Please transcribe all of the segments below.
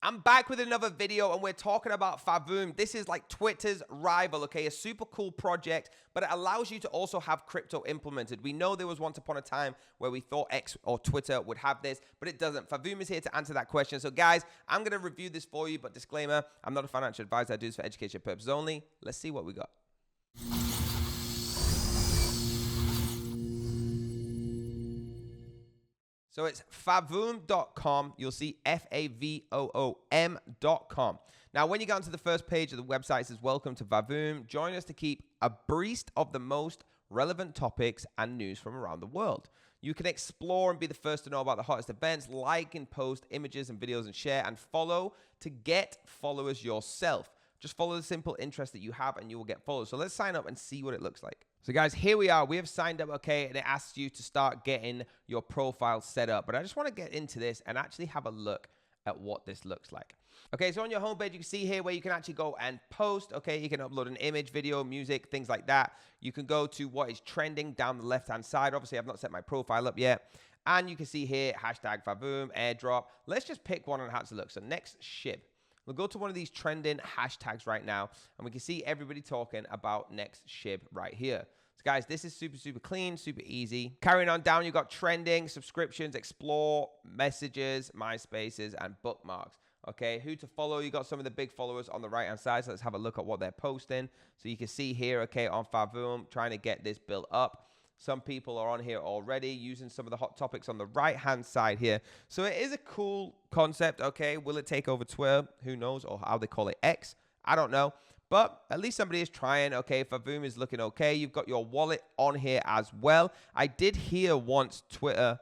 I'm back with another video and we're talking about Favoom. This is like Twitter's rival, okay? A super cool project, but it allows you to also have crypto implemented. We know there was once upon a time where we thought X or Twitter would have this, but it doesn't. Favoom is here to answer that question. So guys, I'm going to review this for you, but disclaimer, I'm not a financial advisor. I do this for education purposes only. Let's see what we got. So it's favoom.com. You'll see Favoom.com. Now, when you go onto the first page of the website, it says, welcome to Favoom. Join us to keep abreast of the most relevant topics and news from around the world. You can explore and be the first to know about the hottest events, like and post images and videos and share and follow to get followers yourself. Just follow the simple interest that you have and you will get followers. So let's sign up and see what it looks like. So guys, here we are. We have signed up, okay, and it asks you to start getting your profile set up. But I just want to get into this and actually have a look at what this looks like. Okay, so on your homepage, you can see here where you can actually go and post. Okay, you can upload an image, video, music, things like that. You can go to what is trending down the left-hand side. Obviously, I've not set my profile up yet. And you can see here, hashtag Favoom, airdrop. Let's just pick one on how to look. So next ship. We'll go to one of these trending hashtags right now, and we can see everybody talking about next shib right here. So guys, this is super, super clean, super easy. Carrying on down, you've got trending, subscriptions, explore, messages, MySpaces, and bookmarks. Okay, who to follow? You got some of the big followers on the right-hand side, so let's have a look at what they're posting. So you can see here, okay, on Favoom, trying to get this built up. Some people are on here already using some of the hot topics on the right-hand side here. So it is a cool concept, okay? Will it take over Twitter? Who knows? Or how they call it X? I don't know. But at least somebody is trying, okay? Favoom is looking okay. You've got your wallet on here as well. I did hear once Twitter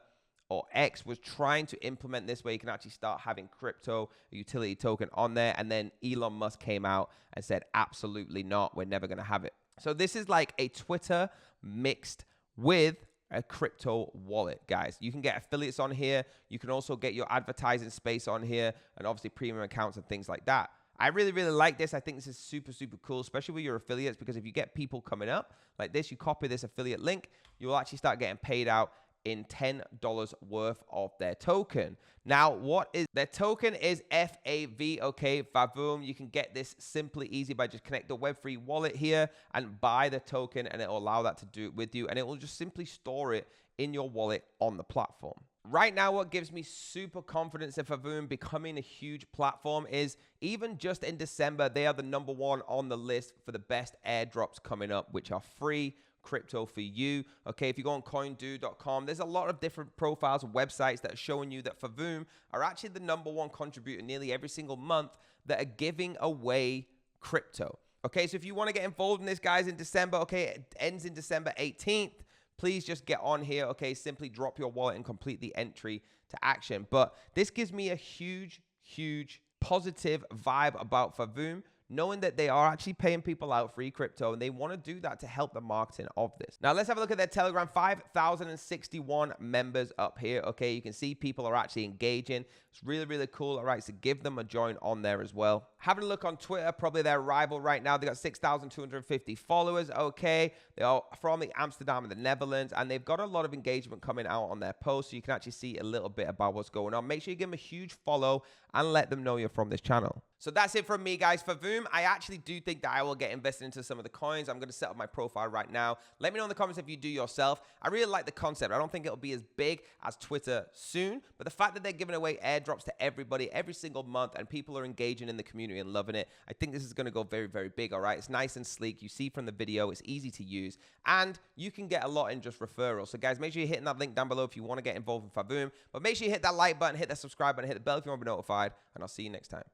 or X was trying to implement this where you can actually start having crypto, a utility token on there. And then Elon Musk came out and said, absolutely not. We're never going to have it. So this is like a Twitter mixed with a crypto wallet, guys. You can get affiliates on here. You can also get your advertising space on here and obviously premium accounts and things like that. I really, really like this. I think this is super, super cool, especially with your affiliates, because if you get people coming up like this, you copy this affiliate link, you will actually start getting paid out in $10 worth of their token. Now, what is their token is FAV, okay, Favoom. You can get this simply easy by just connect the Web3 wallet here and buy the token, and it will allow that to do it with you, and it will just simply store it in your wallet on the platform. Right now, what gives me super confidence in Favoom becoming a huge platform is even just in December, they are the #1 on the list for the best airdrops coming up, which are free crypto for you. Okay, if you go on coindo.com, there's a lot of different profiles and websites that are showing you that Favoom are actually the #1 contributor nearly every single month that are giving away crypto. Okay, so if you want to get involved in this, guys, in December, okay, it ends in December 18th. Please just get on here, okay? Simply drop your wallet and complete the entry to action. But this gives me a huge, huge positive vibe about Favoom, knowing that they are actually paying people out free crypto, and they want to do that to help the marketing of this. Now, let's have a look at their Telegram. 5,061 members up here, okay? You can see people are actually engaging. It's really, really cool. All right, so give them a join on there as well. Having a look on Twitter, probably their rival right now. They got 6,250 followers, okay? They are from the Amsterdam and the Netherlands, and they've got a lot of engagement coming out on their posts, so you can actually see a little bit about what's going on. Make sure you give them a huge follow and let them know you're from this channel. So that's it from me, guys. Favoom, I actually do think that I will get invested into some of the coins. I'm going to set up my profile right now. Let me know in the comments if you do yourself. I really like the concept. I don't think it'll be as big as Twitter soon, but the fact that they're giving away airdrops to everybody every single month and people are engaging in the community and loving it, I think this is going to go very, very big, all right? It's nice and sleek. You see from the video, it's easy to use, and you can get a lot in just referrals. So, guys, make sure you're hitting that link down below if you want to get involved in Favoom, but make sure you hit that like button, hit that subscribe button, hit the bell if you want to be notified, and I'll see you next time.